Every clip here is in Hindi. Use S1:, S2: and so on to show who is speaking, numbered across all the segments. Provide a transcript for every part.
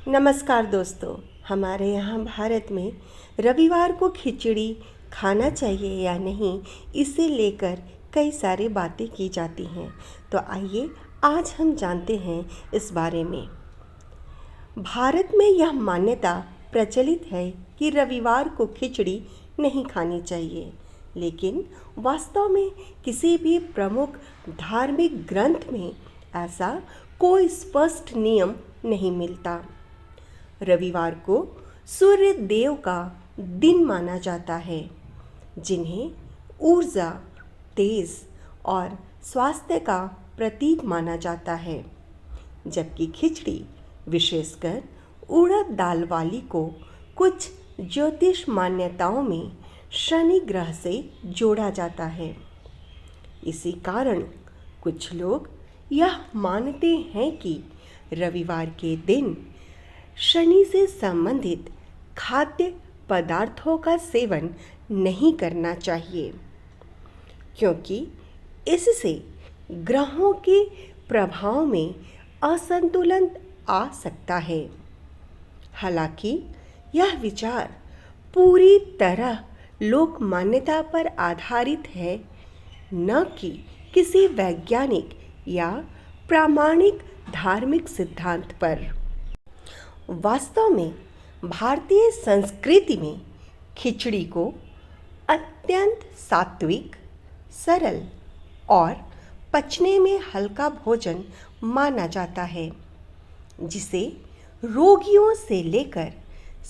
S1: नमस्कार दोस्तों। हमारे यहाँ भारत में रविवार को खिचड़ी खाना चाहिए या नहीं, इसे लेकर कई सारी बातें की जाती हैं। तो आइए आज हम जानते हैं इस बारे में। भारत में यह मान्यता प्रचलित है कि रविवार को खिचड़ी नहीं खानी चाहिए, लेकिन वास्तव में किसी भी प्रमुख धार्मिक ग्रंथ में ऐसा कोई स्पष्ट नियम नहीं मिलता। रविवार को सूर्य देव का दिन माना जाता है, जिन्हें ऊर्जा, तेज और स्वास्थ्य का प्रतीक माना जाता है, जबकि खिचड़ी विशेषकर उड़द दाल वाली को कुछ ज्योतिष मान्यताओं में शनि ग्रह से जोड़ा जाता है। इसी कारण कुछ लोग यह मानते हैं कि रविवार के दिन शनि से संबंधित खाद्य पदार्थों का सेवन नहीं करना चाहिए, क्योंकि इससे ग्रहों के प्रभाव में असंतुलन आ सकता है। हालांकि यह विचार पूरी तरह लोक मान्यता पर आधारित है, न कि किसी वैज्ञानिक या प्रामाणिक धार्मिक सिद्धांत पर। वास्तव में भारतीय संस्कृति में खिचड़ी को अत्यंत सात्विक, सरल और पचने में हल्का भोजन माना जाता है, जिसे रोगियों से लेकर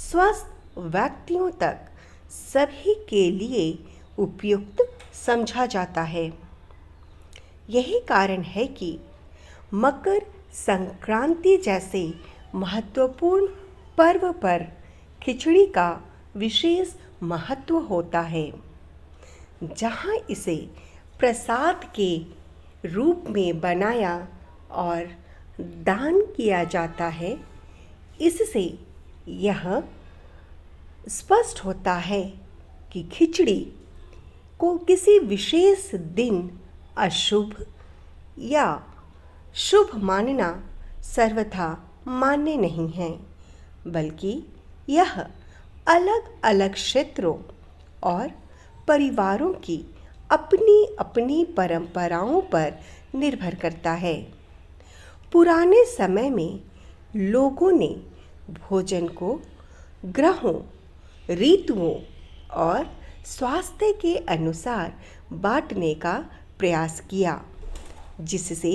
S1: स्वस्थ व्यक्तियों तक सभी के लिए उपयुक्त समझा जाता है। यही कारण है कि मकर संक्रांति जैसे महत्वपूर्ण पर्व पर खिचड़ी का विशेष महत्व होता है, जहां इसे प्रसाद के रूप में बनाया और दान किया जाता है। इससे यह स्पष्ट होता है कि खिचड़ी को किसी विशेष दिन अशुभ या शुभ मानना सर्वथा मान्य नहीं है, बल्कि यह अलग अलग क्षेत्रों और परिवारों की अपनी अपनी परंपराओं पर निर्भर करता है। पुराने समय में लोगों ने भोजन को ग्रहों, ऋतुओं और स्वास्थ्य के अनुसार बांटने का प्रयास किया, जिससे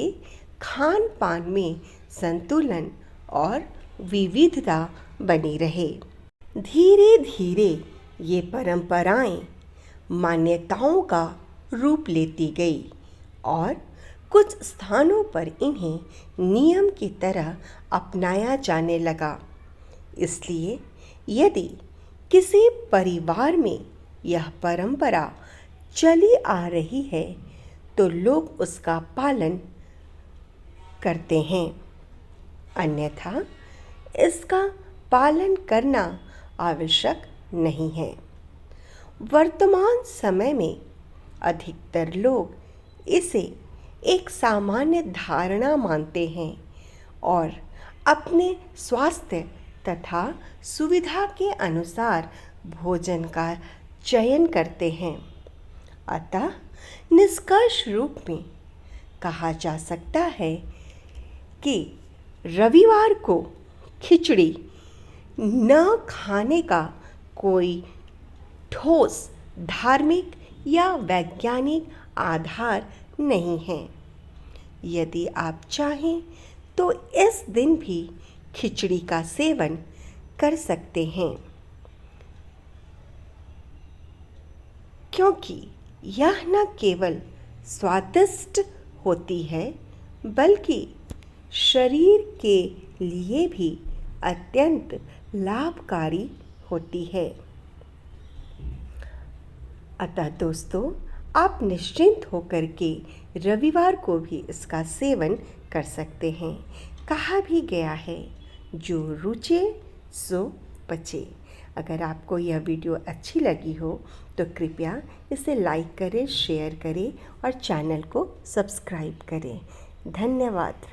S1: खान पान में संतुलन और विविधता बनी रहे। धीरे धीरे ये परंपराएं मान्यताओं का रूप लेती गई और कुछ स्थानों पर इन्हें नियम की तरह अपनाया जाने लगा। इसलिए यदि किसी परिवार में यह परंपरा चली आ रही है, तो लोग उसका पालन करते हैं, अन्यथा इसका पालन करना आवश्यक नहीं है। वर्तमान समय में अधिकतर लोग इसे एक सामान्य धारणा मानते हैं और अपने स्वास्थ्य तथा सुविधा के अनुसार भोजन का चयन करते हैं। अतः निष्कर्ष रूप में कहा जा सकता है कि रविवार को खिचड़ी न खाने का कोई ठोस धार्मिक या वैज्ञानिक आधार नहीं है। यदि आप चाहें तो इस दिन भी खिचड़ी का सेवन कर सकते हैं, क्योंकि यह न केवल स्वादिष्ट होती है, बल्कि शरीर के लिए भी अत्यंत लाभकारी होती है। अतः दोस्तों, आप निश्चिंत होकर के रविवार को भी इसका सेवन कर सकते हैं। कहा भी गया है, जो रुचे सो पचे। अगर आपको यह वीडियो अच्छी लगी हो तो कृपया इसे लाइक करें, शेयर करें और चैनल को सब्सक्राइब करें। धन्यवाद।